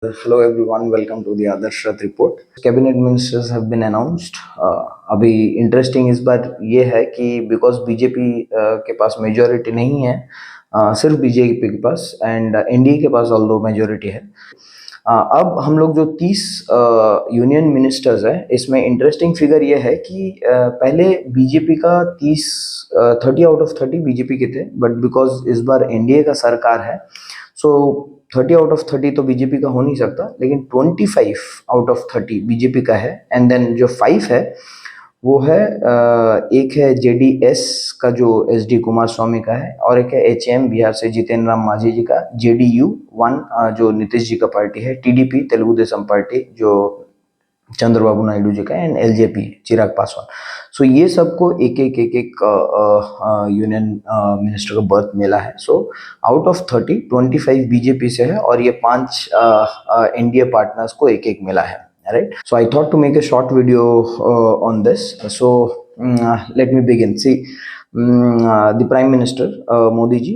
Hello everyone, welcome to the Adarsh Rath report. Cabinet ministers have been announced. अभी interesting इस बार ये है कि बिकॉज बीजेपी के पास मेजोरिटी नहीं है, सिर्फ बीजेपी के पास एंड एनडीए के पास ऑल दो मेजोरिटी है। अब हम लोग जो 30 यूनियन मिनिस्टर्स हैं, इसमें इंटरेस्टिंग फिगर ये है कि पहले बीजेपी का 30 आउट ऑफ 30 बीजेपी के थे, बट बिकॉज इस बार एनडीए का सरकार है, सो 30 आउट ऑफ 30 तो बीजेपी का हो नहीं सकता, लेकिन 25 आउट ऑफ 30 बीजेपी का है। एंड देन जो 5 है वो है एक है जेडीएस का जो एसडी कुमार स्वामी का है, और एक है एचएम बिहार से जितेंद्र राम मांझी जी का, जेडीयू 1 जो नीतीश जी का पार्टी है, टीडीपी तेलुगु देशम पार्टी जो चंद्रबाबू नायडू जी का, एंड एलजेपी चिराग पासवान। सो ये सबको एक एक यूनियन मिनिस्टर का बर्थ मिला है। सो आउट ऑफ 30 25 बीजेपी से है, और ये 5 एनडीए पार्टनर्स को एक एक मिला है, right? So I thought to make a short video on this. So let me begin. See, the prime minister Modi ji,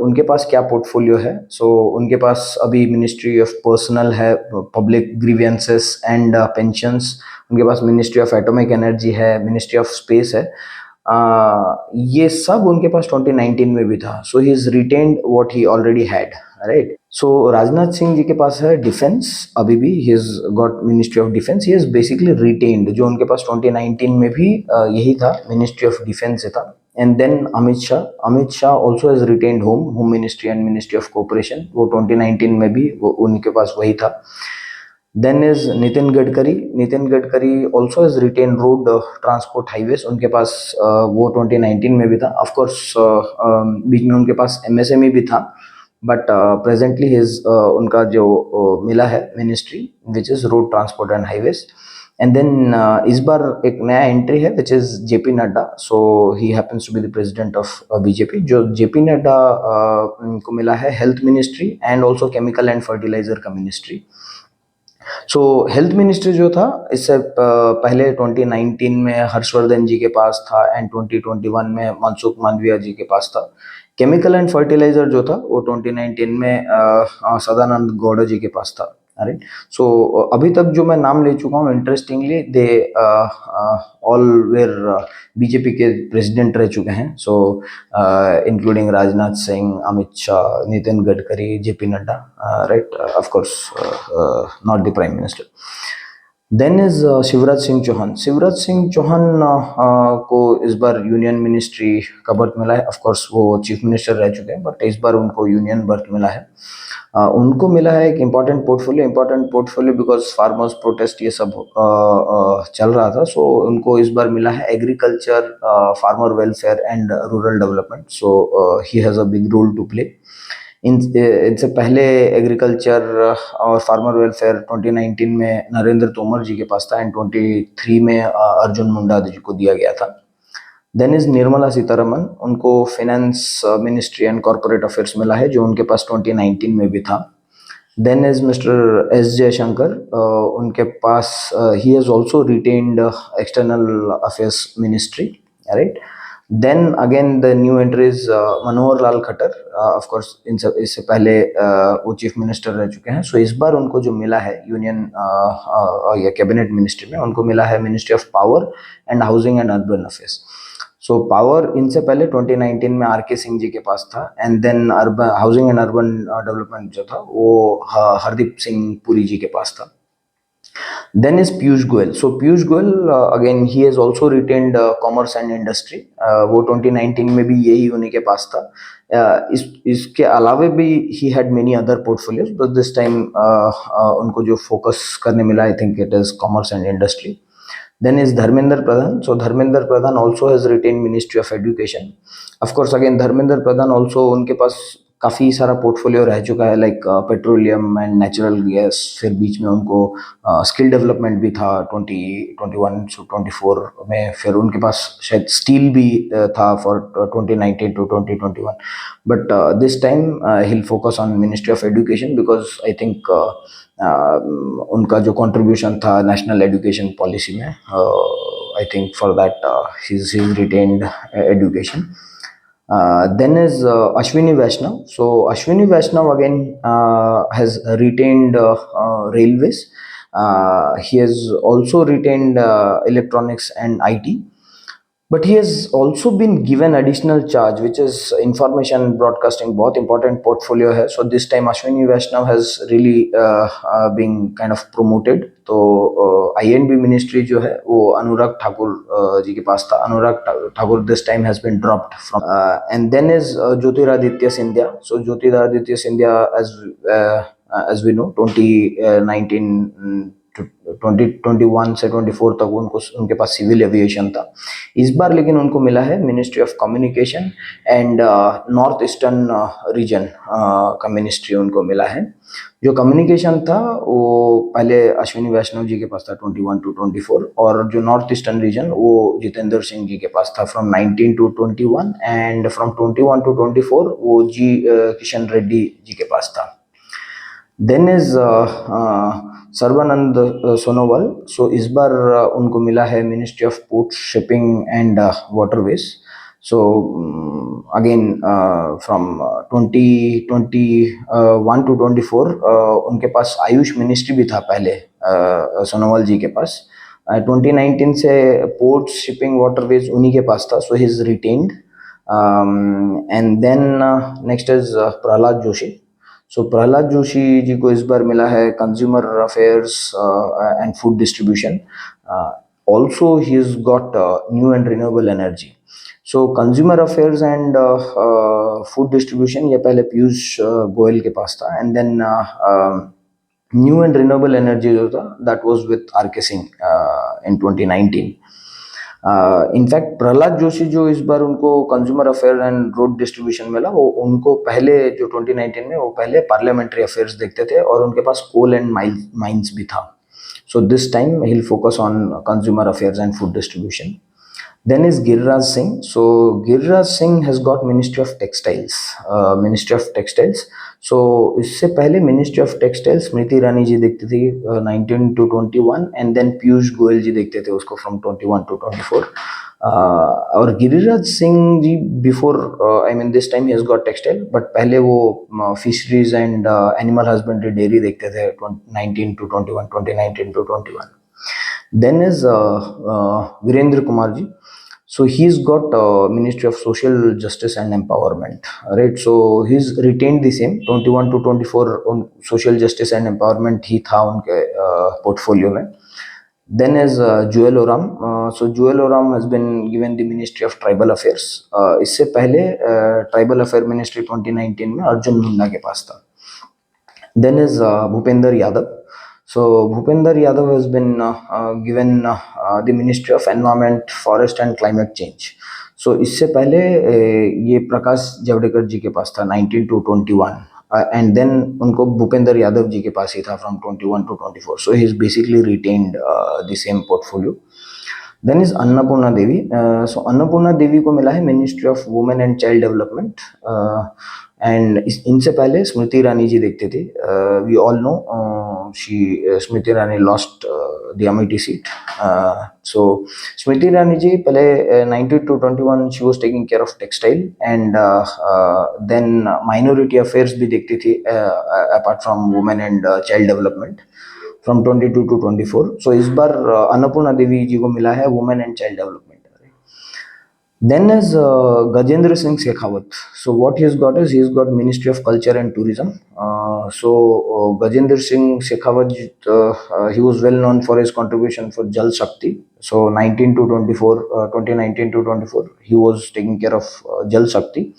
उनके पास क्या पोर्टफोलियो है? सो उनके पास अभी मिनिस्ट्री ऑफ पर्सनल है, पब्लिक ग्रीवियंसेस एंड पेंशंस। उनके पास मिनिस्ट्री ऑफ एटॉमिक एनर्जी है, मिनिस्ट्री ऑफ स्पेस है। ये सब उनके पास 2019 में भी था। So he is retained what he already had, right? So Rajnath Singh ji के पास है डिफेंस, अभी भी he is got ministry of defence. He is basically retained, जो उनके पास 2019 में भी यही था, मिनिस्ट्री ऑफ डिफेंस से था। And then Amit Shah also has retained home ministry and ministry of cooperation, वो 2019 में भी वो उनके पास वही था। Then is Nitin Gadkari also has retain road transport highways, उनके पास वो 2019 में भी था। ऑफकोर्स बीच में उनके पास एमएसएमई भी था, बट प्रेजेंटली हिज उनका जो मिला है ministry which is road transport and highways. And then इस बार एक नया एंट्री है which is JP Nadda. So he happens to be the president of BJP. जो जेपी नड्डा को मिला है health ministry and also chemical and fertiliser का मिनिस्ट्री। सो हेल्थ मिनिस्ट्री जो था, इससे पहले 2019 में हर्षवर्धन जी के पास था, एंड 2021 में मनसुख मांडविया जी के पास था। केमिकल एंड फर्टिलाइजर जो था वो 2019 में सदानंद गौड़ा जी के पास था, राइट? सो अभी तक जो मैं नाम ले चुका हूँ, interestingly they all were BJP के प्रेसिडेंट रह चुके हैं। So including Rajnath Singh, Amit Shah, Nitin Gadkari, JP Nadda, right? Of course not the prime minister. Then is Shivraj Singh Chouhan. को इस बार यूनियन मिनिस्ट्री का बर्थ मिला है। ऑफ कोर्स वो चीफ मिनिस्टर रह चुके हैं, बट इस बार उनको यूनियन बर्थ मिला है। उनको मिला है एक important portfolio because farmers protest ये सब चल रहा था। सो उनको इस बार मिला है agriculture, farmer welfare and rural development. So he has a big role to play. इनसे पहले एग्रीकल्चर और फार्मर वेलफेयर 2019 में नरेंद्र तोमर जी के पास था, एंड 23 में अर्जुन मुंडा जी को दिया गया था। देन इज निर्मला सीतारमन, उनको finance ministry and corporate affairs मिला है, जो उनके पास 2019 में भी था। Then is mister S Jaishankar, उनके पास he has also retained external affairs ministry, right? Then again the new entries Manohar Lal Khattar, of course इससे पहले वो चीफ मिनिस्टर रह चुके हैं। सो इस बार उनको जो मिला है यूनियन या कैबिनेट मिनिस्ट्री में, उनको मिला है ministry of power and housing and urban affairs. So power इनसे पहले 2019 में आरके सिंह जी के पास था, and then urban housing and urban development जो था वो हरदीप सिंह पुरी जी के पास था। Then is Piyush Goyal. So Piyush Goyal again he has also retained commerce and industry. वो 2019 में भी यही उन्हीं के पास था। इसके अलावे भी he had many other portfolios, but this time उनको जो focus करने मिला, I think it is commerce and industry. Then is Dharmendra Pradhan. So Dharmendra Pradhan also has retained Ministry of Education. Of course again Dharmendra Pradhan also उनके पास काफ़ी सारा portfolio रह चुका है, like petroleum and natural gas. फिर बीच में उनको skill development भी था 2021 से 24 में। फिर उनके पास शायद स्टील भी था for 2019 to 2021। But this time he focus on ministry of education, because I think उनका जो कंट्रीब्यूशन था नेशनल एजुकेशन पॉलिसी में, I think for that he is retained education. Then is Ashwini Vaishnav. So Ashwini Vaishnav again has retained railways. He has also retained electronics and IT, but he has also been given additional charge, which is information broadcasting. बहुत important portfolio है. So this time Ashwini Vaishnav has really been kind of promoted. तो INB ministry जो है वो अनुराग ठाकुर जी के पास था. Anurag Thakur this time has been dropped from. And then is Jyotiraditya Scindia. So Jyotiraditya Scindia, as we know, 2019 2021 से 24 तक उनको उनके पास सिविल एविएशन था. इस बार लेकिन उनको मिला है ministry of communication and north eastern region का मिनिस्ट्री उनको मिला है. जो कम्युनिकेशन था वो पहले अश्विनी वैष्णव जी के पास था 21 to 24, और जो नॉर्थ ईस्टर्न रीजन वो जितेंद्र सिंह जी के पास था from 19 to 21, and from 21 to 24 वो जी किशन रेड्डी जी के पास था. Then is Sarbananda Sonowal. So इस बार उनको मिला है ministry of port shipping and waterways. So again from 2021 to 24 उनके पास आयुष मिनिस्ट्री भी था पहले सोनोवाल जी के पास. 2019 से पोर्ट शिपिंग वाटरवेज उन्हीं के पास था. So he is retained. And then next is Pralhad Joshi. So Pralhad Joshi ji को इस बार मिला है consumer affairs and food distribution. Also he is got new and renewable energy. So consumer affairs and food distribution ये पहले पीयूष गोयल के पास था, and then new and renewable energy जो था that was with R K. Singh in 2019. In fact Pralhad Joshi जो इस बार उनको consumer affair and road distribution मिला, वो उनको पहले जो 2019 में वो पहले पार्लियामेंट्री अफेयर्स देखते थे और उनके पास कोल एंड माइंस भी था. So this time he will focus on consumer affairs and food distribution. Then is Giriraj Singh. So Giriraj Singh has got Ministry of Textiles. Ministry of Textiles. So इससे पहले Ministry of Textiles स्मृति ईरानी जी देखते थे 19 to 21, and then Piyush Goyal जी देखते थे उसको from 21 to 24. और Giriraj Singh ji before I mean this time he has got textile, but पहले वो fisheries and animal husbandry dairy देखते थे 19 to 21, 2019 to 21. Then is Virendra Kumar ji. So he's got Ministry of Social Justice and Empowerment, right? So he's retained the same 21 to 24 on social justice and empowerment ही था उनके portfolio में. Then is Joel Oram. So Joel Oram has been given the Ministry of Tribal Affairs. इससे पहले Tribal Affair Ministry 2019 में अर्जुन मुंडा के पास था. Then is Bhupender Yadav. So Bhupender Yadav has been given the Ministry of Environment, Forest and Climate Change. So इससे पहले ये प्रकाश जावड़ेकर जी के पास था 19 to 21, and then उनको भूपेंद्र यादव जी के पास ही था from 21 to 24. So he is basically retained the same portfolio. Then is Annapurna Devi. So Annapurna देवी को मिला है ministry of women and child development, and इनसे पहले स्मृति ईरानी जी देखते थे. We all know Smriti Irani lost the Amethi seat. So Smriti Irani ji पहले 19 to 21 she was taking care of textile, and then minority affairs भी देखती थी apart from women and child development from 22 to 24. So इस बार अन्नपूर्णा देवी जी को मिला है women and child development. Then is Gajendra Singh Shekhawat. So what he's got is he's got Ministry of Culture and Tourism. Gajendra Singh Shekhawat, he was well known for his contribution for Jal Shakti. So 19 to 24, 2019 to 24, he was taking care of Jal Shakti.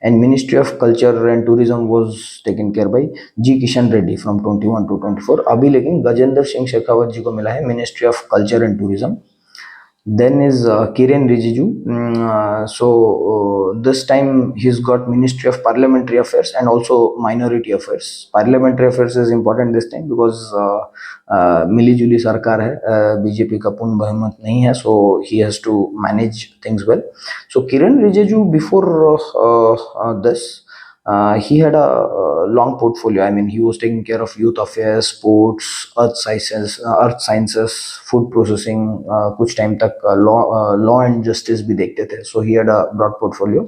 And Ministry of Culture and Tourism was taken care by G. Kishan Reddy from 21 to 24. अभी लेकिन गजेंद्र सिंह शेखावत जी को मिला है Ministry of Culture and Tourism. Then is Kiren Rijiju. This time he's got Ministry of Parliamentary Affairs and also Minority Affairs. Parliamentary Affairs is important this time because मिली जुली सरकार है, BJP का पूर्ण बहुमत नहीं है, so he has to manage things well. So Kiren Rijiju before this, he had a long portfolio. I mean, he was taking care of youth affairs, sports, earth sciences, food processing. कुछ time तक law and justice भी देखते थे. So he had a broad portfolio.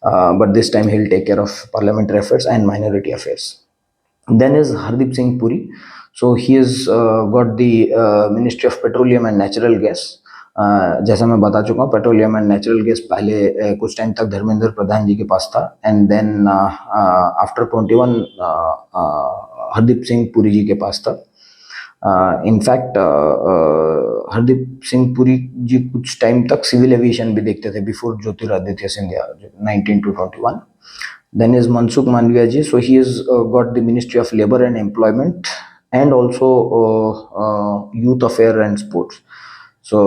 but this time he'll take care of parliamentary affairs and minority affairs. Then is Hardeep Singh Puri. So he has got the Ministry of Petroleum and Natural Gas. जैसा मैं बता चुका हूँ, petroleum and natural gas पहले कुछ time तक धर्मेंद्र प्रधान जी के पास था, and then after 21 Hardeep Singh Puri ji के पास था. इनफैक्ट हरदीप सिंह पुरी जी कुछ टाइम तक सिविल एविएशन भी देखते थे before Jyotiraditya Scindia 19 to 21. Then is Mansukh Mandaviya ji. So he has got the Ministry of Labour and Employment and also Youth Affair and Sports. So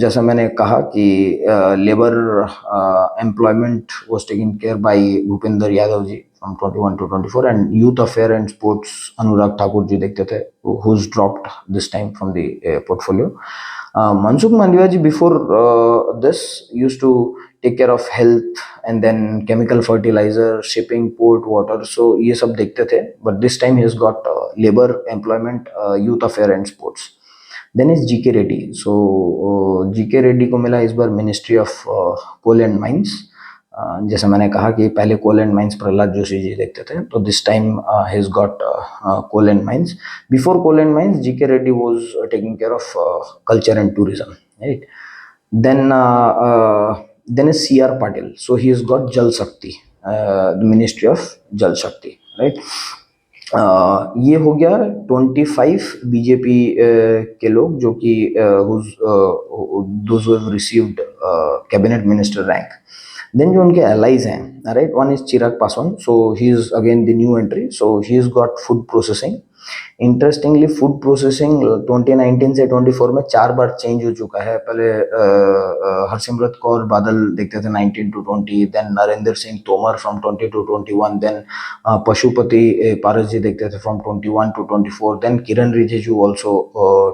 जैसा मैंने कहा कि labour employment was taken care by Bhupender Yadav ji from 21 to 24, and youth affair and sports Anurag Thakur ji देखते थे, who's dropped this time from the portfolio. Mansukh Mandaviya ji before this used to take care of health and then chemical fertilizer, shipping, port, water. So ये सब देखते थे, but this time he has got labor, employment, youth affair and sports. Then is GK Reddy. So GK Reddy को मिला इस बार ministry of coal and mines. जैसे मैंने कहा कि पहले coal and mines Pralhad Joshi ji देखते थे, तो this time he has got coal and mines. Before coal and mines G K Reddy was taking care of culture and tourism, right. Then is CR Patil. So he has got Jal Shakti, the Ministry of Jal Shakti, right. ये हो गया 25 BJP के लोग जो कि those who have received cabinet minister rank. Then जो उनके allies हैं, right, one is Chirag Paswan. So he is again the new entry. So he is got food processing. Interestingly food processing 2019 से 24 में 4 बार चेंज हो चुका है. पहले हरसिमरत कौर बादल देखते थे 19 to 20, then Narendra Singh Tomar from 20 to 21, then Pashupati Paras ji देखते थे from 21 to 24, then Kiren Rijiju also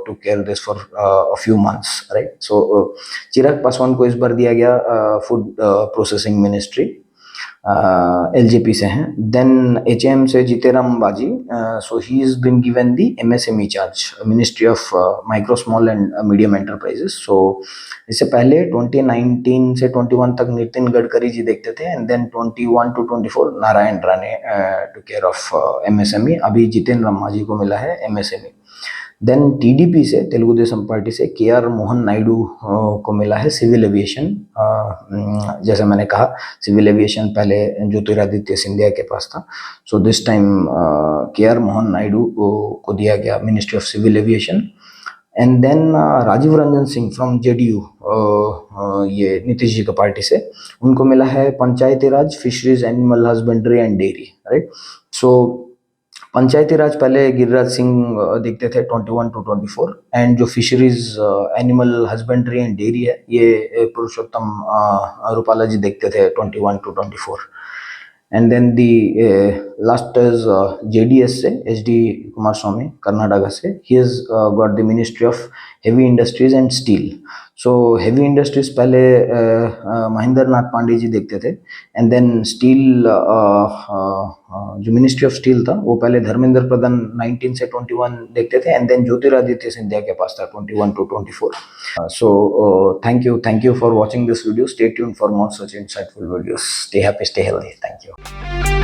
took care this for a few months, right. So Chirag Paswan को इस बार दिया गया फूड प्रोसेसिंग मिनिस्ट्री, एलजेपी से हैं. देन एचएम से जीतेराम बाजी. So he is been given the MSME charge, ministry of micro small and medium enterprises. So इससे पहले 2019 से 21 तक नितिन गडकरी जी देखते थे, and then 21 to 24 Narayan Rane to care of MSME. अभी जितेंद्र मांझी को मिला है एमएसएमई. देन टीडीपी से, तेलुगु देशम पार्टी से, केआर मोहन नायडू को मिला है सिविल एविएशन. जैसे मैंने कहा सिविल एविएशन पहले ज्योतिरादित्य सिंधिया के पास था. So this time K R Mohan Naidu को दिया गया ministry of civil aviation. And then Rajiv Ranjan Singh from JDU, ये नीतीश जी की पार्टी से, उनको मिला है Panchayati Raj, fisheries, animal husbandry and dairy, right. So Panchayati Raj पहले गिरिराज सिंह देखते थे 21 to 24, एंड जो fisheries, animal husbandry and dairy है, ये पुरुषोत्तम रूपाला जी देखते थे 21 to 24. And then the last is JDS से एचडी कुमार स्वामी कर्नाटका से. He has got the ministry of heavy industries and steel. So heavy industries पहले महेंद्र नाथ पांडे जी देखते थे, एंड देन स्टील, जो मिनिस्ट्री ऑफ स्टील था वो पहले धर्मेंद्र प्रधान 19 से 21 देखते थे, एंड देन ज्योतिरादित्य सिंधिया के पास था 21 to 24. So thank you for watching this video. Stay tuned for more such insightful videos. Stay happy, stay healthy. Thank you.